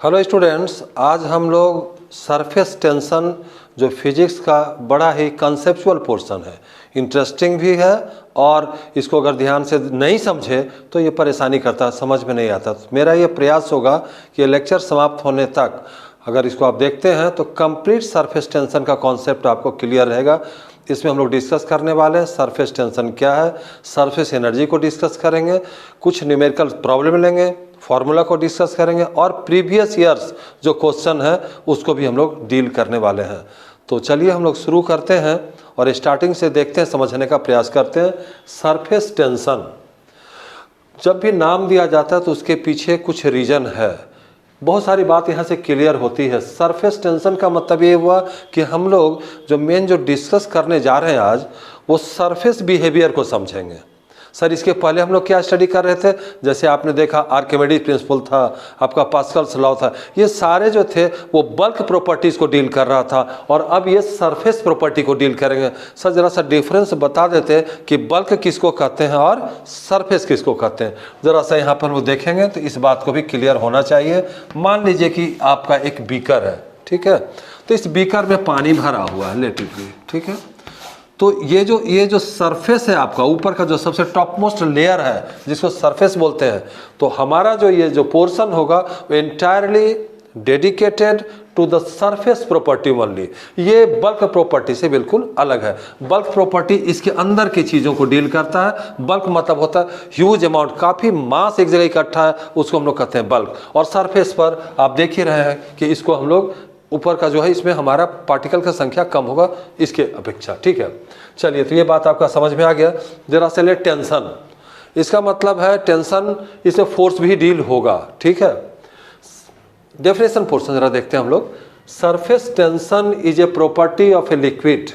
Hello students, आज हम लोग सरफेस टेंशन जो फिजिक्स का बड़ा ही कंसेप्चुअल पोर्शन है, इंटरेस्टिंग भी है और इसको अगर ध्यान से नहीं समझे तो ये परेशानी करता है, समझ में नहीं आता। तो मेरा ये प्रयास होगा कि लेक्चर समाप्त होने तक अगर इसको आप देखते हैं तो कंप्लीट सरफेस टेंशन का कॉन्सेप्ट आपको क्लियर रहेगा। इसमें हम लोग डिस्कस करने वाले हैं सरफेस टेंशन क्या है, सरफेस एनर्जी को डिस्कस करेंगे, कुछ न्यूमेरिकल प्रॉब्लम लेंगे, फार्मूला को डिस्कस करेंगे और प्रीवियस ईयर्स जो क्वेश्चन है उसको भी हम लोग डील करने वाले हैं। तो चलिए हम लोग शुरू करते हैं और स्टार्टिंग से देखते हैं, समझने का प्रयास करते हैं। सरफेस टेंशन जब भी नाम दिया जाता है तो उसके पीछे कुछ रीजन है, बहुत सारी बात यहाँ से क्लियर होती है। सरफेस टेंशन का मतलब ये हुआ कि हम लोग जो मेन जो डिस्कस करने जा रहे हैं आज, वो सरफेस बिहेवियर को समझेंगे। सर इसके पहले हम लोग क्या स्टडी कर रहे थे? जैसे आपने देखा आर्किमिडीज प्रिंसिपल था, आपका पास्कल्स लॉ था, ये सारे जो थे वो बल्क प्रॉपर्टीज़ को डील कर रहा था और अब ये सरफेस प्रॉपर्टी को डील करेंगे। सर ज़रा सा डिफरेंस बता देते कि बल्क किसको कहते हैं और सरफेस किसको कहते हैं। ज़रा सा यहाँ पर वो देखेंगे तो इस बात को भी क्लियर होना चाहिए। मान लीजिए कि आपका एक बीकर है, ठीक है, तो इस बीकर में पानी भरा हुआ है लेटिवली, ठीक है। तो ये जो सरफेस है आपका, ऊपर का जो सबसे टॉप मोस्ट लेयर है जिसको सरफेस बोलते हैं, तो हमारा जो ये जो पोर्शन होगा वो entirely dedicated to the surface property only. ये बल्क प्रॉपर्टी से बिल्कुल अलग है। बल्क प्रॉपर्टी इसके अंदर की चीज़ों को डील करता है। बल्क मतलब होता है ह्यूज अमाउंट, काफ़ी मास एक जगह इकट्ठा है, उसको हम लोग कहते हैं बल्क। और सरफेस पर आप देख ही रहे हैं कि इसको हम लोग ऊपर का जो है इसमें हमारा पार्टिकल का संख्या कम होगा इसके अपेक्षा, ठीक है। चलिए, तो ये बात आपका समझ में आ गया। जरा से ले टेंशन, इसका मतलब है टेंशन, इससे फोर्स भी डील होगा, ठीक है। डेफिनेशन पोर्शन जरा देखते हैं हम लोग। Surface tension is a property of a liquid.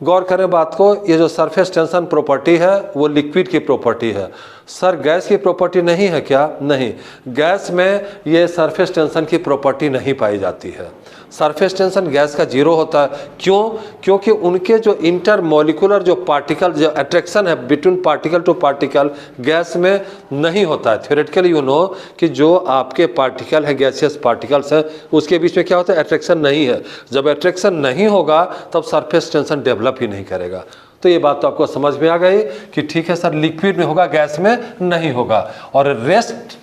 गौर करें बात को, ये जो सरफेस टेंशन प्रॉपर्टी है वो लिक्विड की प्रॉपर्टी है। सर गैस की प्रॉपर्टी नहीं है क्या? नहीं, गैस में ये सरफेस टेंशन की प्रॉपर्टी नहीं पाई जाती है। सरफेस टेंशन गैस का जीरो होता है। क्यों? क्योंकि उनके जो इंटरमोलिकुलर जो पार्टिकल, जो अट्रैक्शन है between particle to particle, gas में नहीं होता है। थ्योरेटिकली यू नो कि जो आपके पार्टिकल है, गैसियस पार्टिकल्स है, उसके बीच में क्या होता है? अट्रैक्शन नहीं है। जब अट्रैक्शन नहीं होगा तब सरफेस टेंशन डेवलप ही नहीं करेगा। तो ये बात तो आपको समझ में आ गई कि ठीक है सर, लिक्विड में होगा, गैस में नहीं होगा। और रेस्ट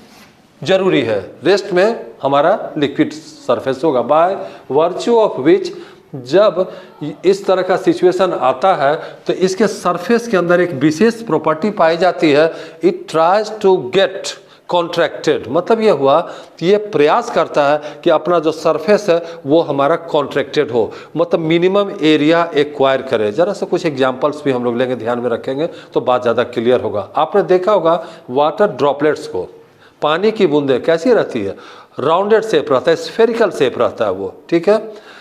जरूरी है, रेस्ट में हमारा लिक्विड सरफेस होगा, बाय वर्च्यू ऑफ विच जब इस तरह का सिचुएशन आता है तो इसके सरफेस के अंदर एक विशेष प्रॉपर्टी पाई जाती है, it tries to get contracted. मतलब ये हुआ कि ये प्रयास करता है कि अपना जो सरफेस है वो हमारा कॉन्ट्रैक्टेड हो, मतलब मिनिमम एरिया एक्वायर करे। जरा सा कुछ एग्जांपल्स भी हम लोग लेंगे, ध्यान में रखेंगे तो बात ज़्यादा क्लियर होगा। आपने देखा होगा वाटर ड्रॉपलेट्स को, पानी की बूंदें कैसी रहती है? राउंडेड शेप रहता है, स्फेरिकल शेप रहता है वो, ठीक है।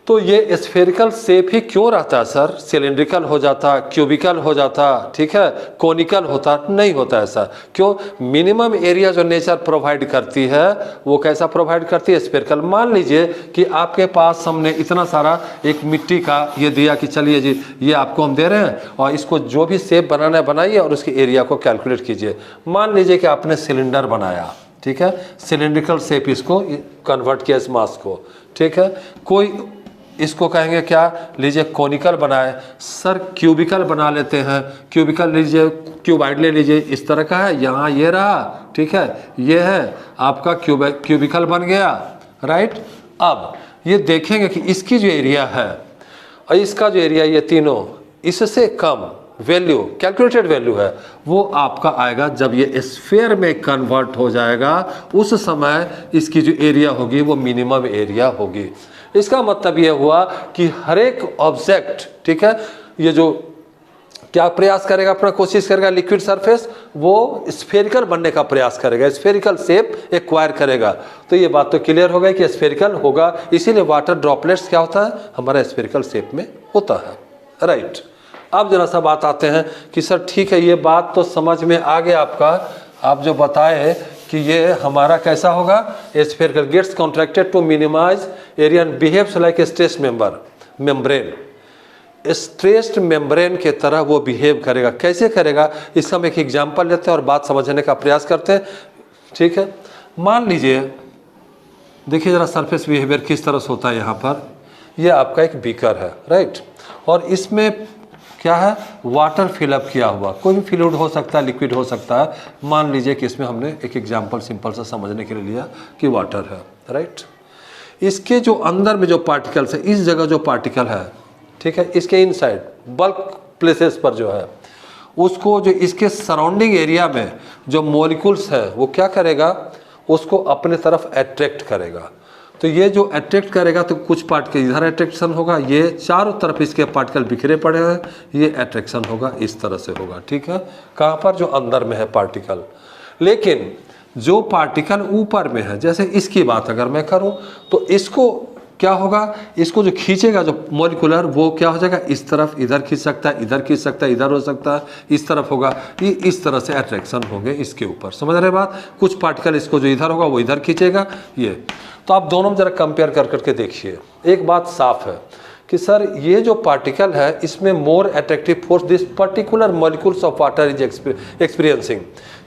तो ये स्फेरिकल शेप ही क्यों रहता है सर? सिलेंड्रिकल हो जाता, क्यूबिकल हो जाता, ठीक है, कोनिकल होता नहीं होता ऐसा। क्यों? मिनिमम एरिया जो नेचर प्रोवाइड करती है वो कैसा प्रोवाइड करती है? स्फेरिकल। मान लीजिए कि आपके पास हमने इतना सारा एक मिट्टी का ये दिया कि चलिए जी ये आपको हम दे रहे हैं और इसको जो भी शेप बनाना है बनाइए और उसके एरिया को कैलकुलेट कीजिए। मान लीजिए कि आपने सिलेंडर बनाया, ठीक है, सिलेंड्रिकल शेप इसको कन्वर्ट किया इस मास को, ठीक है। कोई इसको कहेंगे क्या? लीजिए कोनिकल बनाए। सर क्यूबिकल बना लेते हैं, क्यूबिकल लीजिए, क्यूबाइड ले लीजिए, इस तरह का है, यहाँ ये रहा, ठीक है, ये है आपका क्यूबिकल बन गया, राइट। अब ये देखेंगे कि इसकी जो एरिया है और इसका जो एरिया, ये तीनों इससे कम वैल्यू, कैलकुलेटेड वैल्यू है, वो आपका आएगा जब ये स्फीयर में कन्वर्ट हो जाएगा। उस समय इसकी जो एरिया होगी वो मिनिमम एरिया होगी। इसका मतलब ये हुआ कि हर एक ऑब्जेक्ट, ठीक है, ये जो क्या प्रयास करेगा, अपना कोशिश करेगा लिक्विड सरफेस वो स्फेरिकल बनने का प्रयास करेगा, स्फेरिकल शेप एक्वायर करेगा। तो ये बात तो क्लियर हो गई कि स्फेरिकल होगा, इसीलिए वाटर ड्रॉपलेट्स क्या होता है? हमारा स्फेरिकल शेप में होता है, राइट। अब जरा सा बात आते हैं कि सर ठीक है, ये बात तो समझ में आ गया आपका। आप जो बताए कि ये हमारा कैसा होगा? Spherical gets contracted to minimize area and behaves like a stressed membrane. Stressed membrane के तरह वो बिहेव करेगा। कैसे करेगा? इसका हम एक एग्जांपल लेते हैं और बात समझने का प्रयास करते हैं, ठीक है। मान लीजिए देखिए ज़रा सरफेस बिहेवियर किस तरह से होता है यहाँ पर। ये आपका एक बीकर है, राइट, और इसमें क्या है, वाटर फिलअप किया हुआ, कोई भी फ्लूइड हो सकता है, लिक्विड हो सकता है। मान लीजिए कि इसमें हमने एक एग्जांपल सिंपल सा समझने के लिए लिया कि वाटर है, राइट। इसके जो अंदर में जो पार्टिकल्स है, इस जगह जो पार्टिकल है, ठीक है, इसके इनसाइड बल्क प्लेसेस पर जो है, उसको जो इसके सराउंडिंग एरिया में जो मॉलिक्यूल्स है वो क्या करेगा, उसको अपने तरफ अट्रैक्ट करेगा। तो ये जो अट्रैक्ट करेगा तो कुछ पार्टिकल इधर अट्रैक्शन होगा, ये चारों तरफ इसके पार्टिकल बिखरे पड़े हैं, ये अट्रैक्शन होगा, इस तरह से होगा, ठीक है। कहाँ पर, जो अंदर में है पार्टिकल। लेकिन जो पार्टिकल ऊपर में है, जैसे इसकी बात अगर मैं करूं तो इसको क्या होगा, इसको जो खींचेगा जो मॉलिक्यूलर, वो क्या हो जाएगा, इस तरफ इधर खींच सकता है, इधर खींच सकता है, इधर हो सकता है, इस तरफ होगा, ये इस तरह से अट्रैक्शन होंगे इसके ऊपर। समझ रहे बात। कुछ पार्टिकल इसको जो इधर होगा वो इधर खींचेगा, ये। तो आप दोनों में जरा कंपेयर कर करके देखिए। एक बात साफ है कि सर ये जो पार्टिकल है इसमें more attractive force this particular molecules of water is experiencing.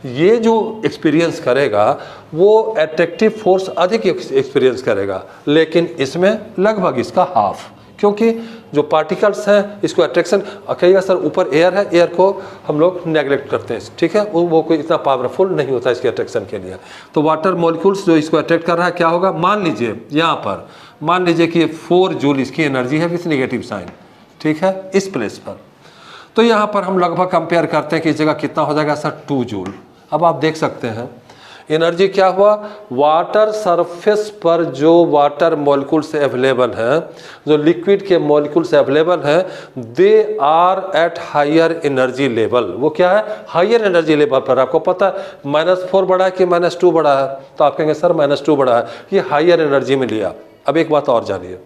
ये जो एक्सपीरियंस करेगा वो अट्रैक्टिव फोर्स अधिक एक्सपीरियंस करेगा, लेकिन इसमें लगभग इसका हाफ, क्योंकि जो पार्टिकल्स हैं इसको अट्रैक्शन, कहिएगा सर ऊपर एयर है, एयर को हम लोग नेगलेक्ट करते हैं, ठीक है, वो कोई इतना पावरफुल नहीं होता इसके अट्रैक्शन के लिए। तो वाटर मॉलिक्यूल्स जो इसको अट्रैक्ट कर रहा है, क्या होगा, मान लीजिए यहाँ पर, मान लीजिए कि 4 जूल इसकी एनर्जी है विथ नेगेटिव साइन, ठीक है, इस प्लेस पर। तो यहाँ पर हम लगभग कंपेयर करते हैं कि इस जगह कितना हो जाएगा सर, 2 जूल। अब आप देख सकते हैं एनर्जी क्या हुआ, वाटर सरफेस पर जो वाटर मॉलिक्यूल्स अवेलेबल हैं, जो लिक्विड के मॉलिक्यूल्स अवेलेबल हैं, they are at higher energy level. वो क्या है, हायर एनर्जी लेवल पर। आपको पता है -4 बड़ा है कि -2 बड़ा है, तो आप कहेंगे सर -2 बड़ा है, ये हायर एनर्जी में लिया। अब एक बात और जानिए,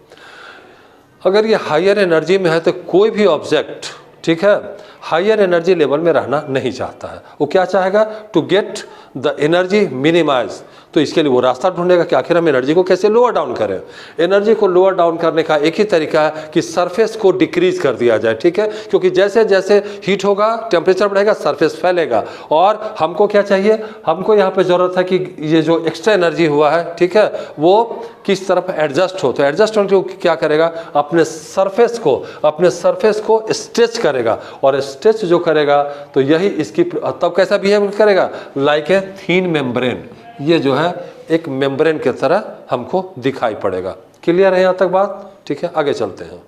अगर ये हायर एनर्जी में है तो कोई भी ऑब्जेक्ट, ठीक है, हायर एनर्जी लेवल में रहना नहीं चाहता है। वो क्या चाहेगा, to get the energy minimize. तो इसके लिए वो रास्ता ढूंढेगा कि आखिर हम एनर्जी को कैसे लोअर डाउन करें। एनर्जी को लोअर डाउन करने का एक ही तरीका है कि सरफेस को डिक्रीज कर दिया जाए, ठीक है, क्योंकि जैसे जैसे हीट होगा, टेम्परेचर बढ़ेगा, सरफेस फैलेगा। और हमको क्या चाहिए, हमको यहाँ पे जरूरत है कि ये जो एक्स्ट्रा एनर्जी हुआ है, ठीक है, वो किस तरफ एडजस्ट हो। तो एडजस्ट होने के क्या करेगा, अपने सरफेस को स्ट्रेच करेगा, और स्ट्रेच जो करेगा तो यही इसकी तब कैसा बिहेव करेगा, लाइक ए थीन मेम्ब्रेन। ये जो है एक मेम्ब्रेन की तरह हमको दिखाई पड़ेगा। क्लियर है यहाँ तक बात, ठीक है, आगे चलते हैं।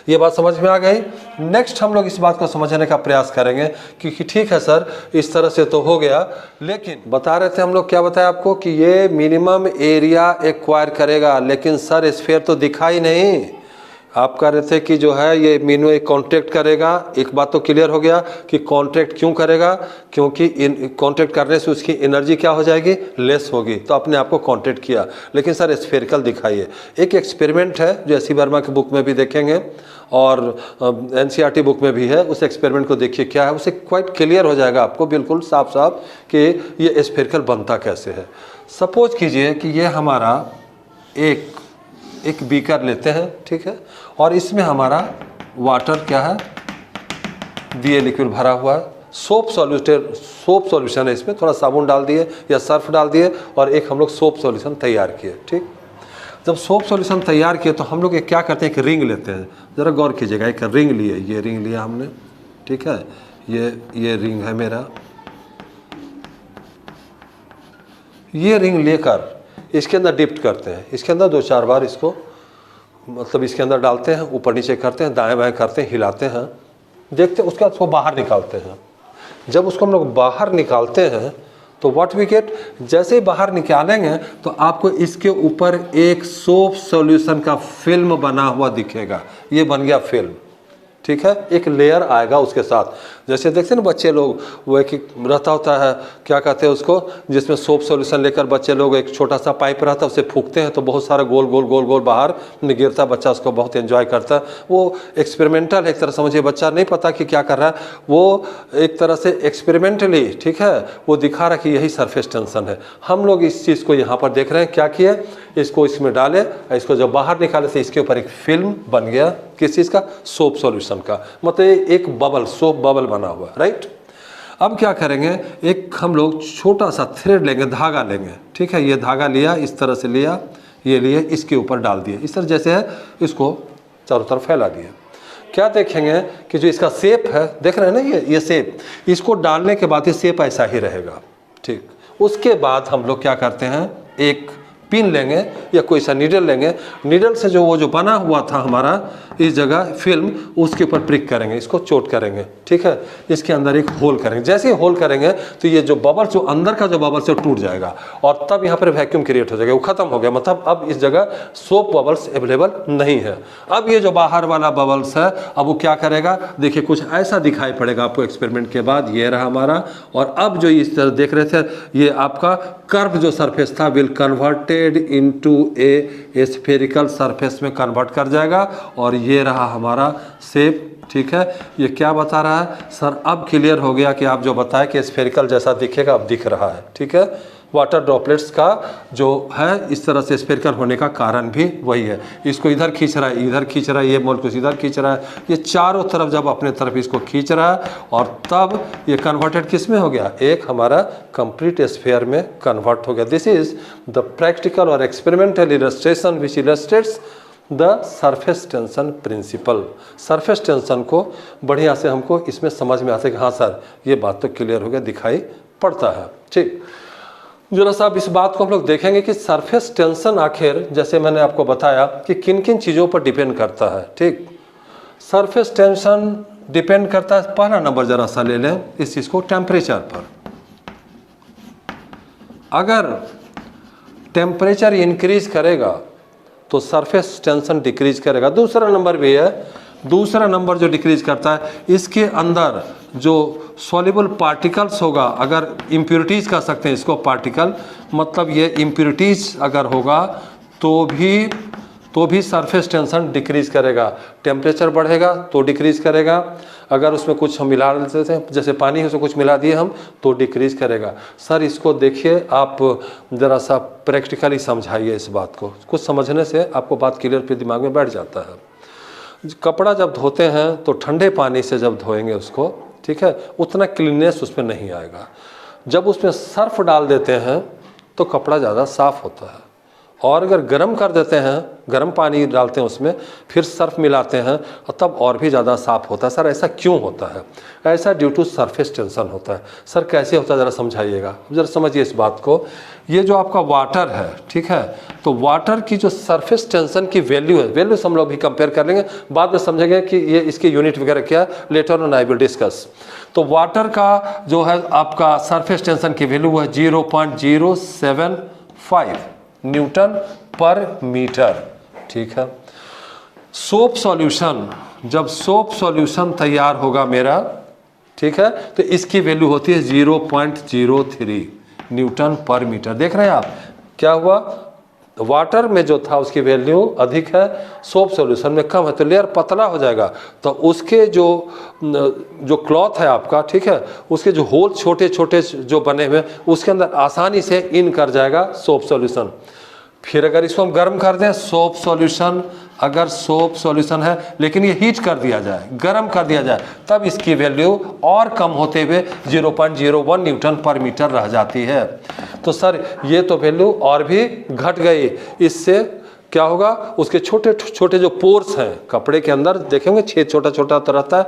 ये बात समझ में आ गई। नेक्स्ट हम लोग इस बात को समझने का प्रयास करेंगे कि ठीक है सर इस तरह से तो हो गया, लेकिन बता रहे थे हम लोग, क्या बताया आपको कि ये मिनिमम एरिया एक्वायर करेगा, लेकिन सर स्फीयर तो दिखाई नहीं। आप कह रहे थे कि जो है ये मीनू एक कॉन्ट्रैक्ट करेगा। एक बात तो क्लियर हो गया कि कॉन्ट्रैक्ट क्यों करेगा, क्योंकि कॉन्ट्रैक्ट करने से उसकी एनर्जी क्या हो जाएगी, लेस होगी, तो अपने आप को कॉन्ट्रैक्ट किया। लेकिन सर स्फेरिकल दिखाइए। एक एक्सपेरिमेंट है जो एस.सी. वर्मा की बुक में भी देखेंगे और NCERT बुक में भी है, उस एक्सपेरिमेंट को देखिए क्या है, उसे क्वाइट क्लियर हो जाएगा आपको बिल्कुल साफ साफ कि ये स्फेरिकल बनता कैसे है। सपोज कीजिए कि ये हमारा एक बीकर लेते हैं, ठीक है, और इसमें हमारा वाटर क्या है, दिए लिक्विड भरा हुआ है, सोप सॉल्यूशन है, इसमें थोड़ा साबुन डाल दिए या सर्फ डाल दिए और एक हम लोग सोप सॉल्यूशन तैयार किए। ठीक, जब सोप सॉल्यूशन तैयार किए तो हम लोग एक क्या करते हैं, एक रिंग लेते हैं। ज़रा गौर कीजिएगा, एक रिंग लिए, ये रिंग लिया हमने, ठीक है, ये रिंग है मेरा। ये रिंग लेकर इसके अंदर डिप्ट करते हैं, इसके अंदर 2-4 बार इसको मतलब इसके अंदर डालते हैं, ऊपर नीचे करते हैं, दाएं बाएं करते हैं, हिलाते हैं, देखते हैं, उसके बाद उसको बाहर निकालते हैं। जब उसको हम लोग बाहर निकालते हैं तो व्हाट वी गेट, जैसे ही बाहर निकालेंगे तो आपको इसके ऊपर एक सोप सॉल्यूशन का फिल्म बना हुआ दिखेगा। ये बन गया फिल्म, ठीक है, एक लेयर आएगा उसके साथ। जैसे देखते हैं ना बच्चे लोग, वो एक रहता होता है, क्या कहते हैं उसको, जिसमें सोप सॉल्यूशन लेकर बच्चे लोग एक छोटा सा पाइप रहता है, उसे फूंकते हैं तो बहुत सारा गोल गोल गोल गोल बाहर गिरता है, बच्चा उसको बहुत एंजॉय करता है। वो एक्सपेरिमेंटल एक तरह समझिए, बच्चा नहीं पता कि क्या कर रहा है, वो एक तरह से एक्सपेरिमेंटली, ठीक है, वो दिखा रहा है कि यही सरफेस टेंशन है। हम लोग इस चीज़ को यहाँ पर देख रहे हैं, क्या किए, इसको इसमें डाले, इसको जब बाहर निकाले तो इसके ऊपर एक फिल्म बन गया, किस चीज़ का, सोप सॉल्यूशन का, मतलब एक बबल, सोप बबल बना हुआ, राइट। अब क्या करेंगे, एक हम लोग छोटा सा थ्रेड लेंगे, धागा लेंगे, ठीक है। ये धागा लिया, इस तरह से लिया, ये लिए, इसके ऊपर डाल दिए, इस तरह जैसे है, इसको चारों तरफ फैला दिए। क्या देखेंगे कि जो इसका शेप है, देख रहे हैं ना, ये शेप, इसको डालने के बाद ये शेप ऐसा ही रहेगा, ठीक। उसके बाद हम लोग क्या करते हैं, एक पिन लेंगे या कोई सा नीडल लेंगे, नीडल से जो वो जो बना हुआ था हमारा इस जगह फिल्म, उसके ऊपर प्रिक करेंगे, इसको चोट करेंगे, ठीक है। इसके अंदर एक होल करेंगे, जैसे ही होल करेंगे तो ये जो बबल, जो अंदर का जो बबल्स है वो टूट जाएगा और तब यहाँ पर वैक्यूम क्रिएट हो जाएगा, वो खत्म हो गया, मतलब अब इस जगह सोप बबल्स अवेलेबल नहीं है। अब ये जो बाहर वाला बबल्स है, अब वो क्या करेगा, देखिए कुछ ऐसा दिखाई पड़ेगा आपको एक्सपेरिमेंट के बाद, ये रहा हमारा। और अब जो इस तरह देख रहे थे, ये आपका कर्व जो सरफेस था will converted into A spherical surface में कन्वर्ट कर जाएगा, और ये रहा हमारा शेप, ठीक है। ये क्या बता रहा है सर, अब क्लियर हो गया कि आप जो बताए कि स्फेरिकल जैसा दिखेगा, अब दिख रहा है, ठीक है। वाटर ड्रॉपलेट्स का जो है इस तरह से स्फेरिकल होने का कारण भी वही है। इसको इधर खींच रहा है, इधर खींच रहा है, ये मोल को इधर खींच रहा है, ये चारों तरफ जब अपने तरफ इसको खींच रहा है, और तब ये कन्वर्टेड किस में हो गया, एक हमारा कंप्लीट स्फीयर में कन्वर्ट हो गया। दिस इज द प्रैक्टिकल और experimental illustration which illustrates the surface tension principle. Surface tension को बढ़िया से हमको इसमें समझ में आता है कि हाँ सर, ये बात तो क्लियर हो गया, दिखाई पड़ता है, ठीक। जरा साहब इस बात को हम लोग देखेंगे कि सरफेस टेंशन आखिर, जैसे मैंने आपको बताया कि किन किन चीज़ों पर डिपेंड करता है, ठीक। सरफेस टेंशन डिपेंड करता है, पहला नंबर जरा सा ले लें इस चीज़ को, टेम्परेचर पर। अगर टेम्परेचर इंक्रीज करेगा तो सरफेस टेंशन डिक्रीज करेगा। दूसरा नंबर भी है, दूसरा नंबर जो डिक्रीज करता है, इसके अंदर जो सॉल्युबल पार्टिकल्स होगा, अगर इम्प्योरिटीज़ कह सकते हैं इसको पार्टिकल, मतलब ये इम्प्योरिटीज़ अगर होगा तो भी सरफेस टेंशन डिक्रीज करेगा। टेम्परेचर बढ़ेगा तो डिक्रीज करेगा, अगर उसमें कुछ हम मिला देते हैं, जैसे पानी है उसमें कुछ मिला दिए हम, तो डिक्रीज करेगा। सर इसको देखिए, आप ज़रा सा प्रैक्टिकली समझाइए इस बात को, कुछ समझने से आपको बात क्लियर पे दिमाग में बैठ जाता है। कपड़ा जब धोते हैं तो ठंडे पानी से जब धोएंगे उसको, ठीक है, उतना क्लीननेस उसमें नहीं आएगा। जब उसमें सर्फ डाल देते हैं तो कपड़ा ज़्यादा साफ़ होता है, और अगर गर्म कर देते हैं, गर्म पानी डालते हैं उसमें, फिर सर्फ मिलाते हैं, और तब और भी ज़्यादा साफ़ होता है। सर ऐसा क्यों होता है? ऐसा ड्यू टू सरफेस टेंशन होता है। सर कैसे होता है, ज़रा समझाइएगा, ज़रा समझिए इस बात को। ये जो आपका वाटर है, ठीक है, तो वाटर की जो सरफेस टेंशन की वैल्यू है, वैल्यूज हम लोग भी कंपेयर कर लेंगे, बाद में समझेंगे कि ये इसकी यूनिट वगैरह क्या है, later on I will discuss. तो वाटर का जो है आपका सरफेस टेंशन की वैल्यू है 0.075 न्यूटन पर मीटर, ठीक है। सोप सॉल्यूशन, जब सोप सॉल्यूशन तैयार होगा मेरा, ठीक है, तो इसकी वैल्यू होती है 0.03 न्यूटन पर मीटर। देख रहे हैं आप क्या हुआ, वाटर में जो था उसकी वैल्यू अधिक है, सोप सॉल्यूशन में कम है, तो लेयर पतला हो जाएगा, तो उसके जो क्लॉथ है आपका, ठीक है, उसके जो होल छोटे छोटे जो बने हुए, उसके अंदर आसानी से इन कर जाएगा सोप सॉल्यूशन। फिर अगर इसको हम गर्म कर दें, सोप सॉल्यूशन, अगर सोप सॉल्यूशन है लेकिन ये हीट कर दिया जाए, गर्म कर दिया जाए, तब इसकी वैल्यू और कम होते हुए 0.01 न्यूटन पर मीटर रह जाती है। तो सर ये तो वैल्यू और भी घट गई, इससे क्या होगा, उसके छोटे छोटे जो पोर्स हैं कपड़े के अंदर, देखेंगे छेद छोटा छोटा तो रहता है,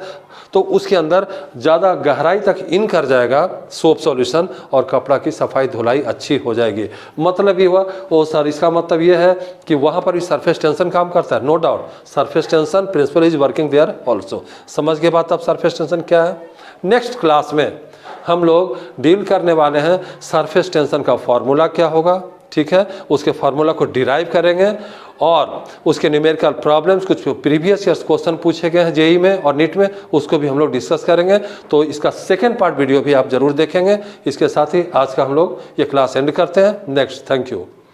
तो उसके अंदर ज़्यादा गहराई तक इन कर जाएगा सोप सॉल्यूशन, और कपड़ा की सफाई धुलाई अच्छी हो जाएगी। मतलब ये हुआ, ओ सर इसका मतलब ये है कि वहाँ पर भी सरफेस टेंशन काम करता है। No doubt surface tension principle is working there also. समझ के बाद अब सरफेस टेंशन क्या है। नेक्स्ट क्लास में हम लोग डील करने वाले हैं सरफेस टेंशन का फॉर्मूला क्या होगा, ठीक है, उसके फार्मूला को डिराइव करेंगे, और उसके न्यूमेरिकल प्रॉब्लम्स, कुछ प्रीवियस ईयर्स क्वेश्चन पूछे गए हैं जेईई में और नीट में, उसको भी हम लोग डिस्कस करेंगे। तो इसका सेकेंड पार्ट वीडियो भी आप जरूर देखेंगे। इसके साथ ही आज का हम लोग ये क्लास एंड करते हैं। Next, thank you.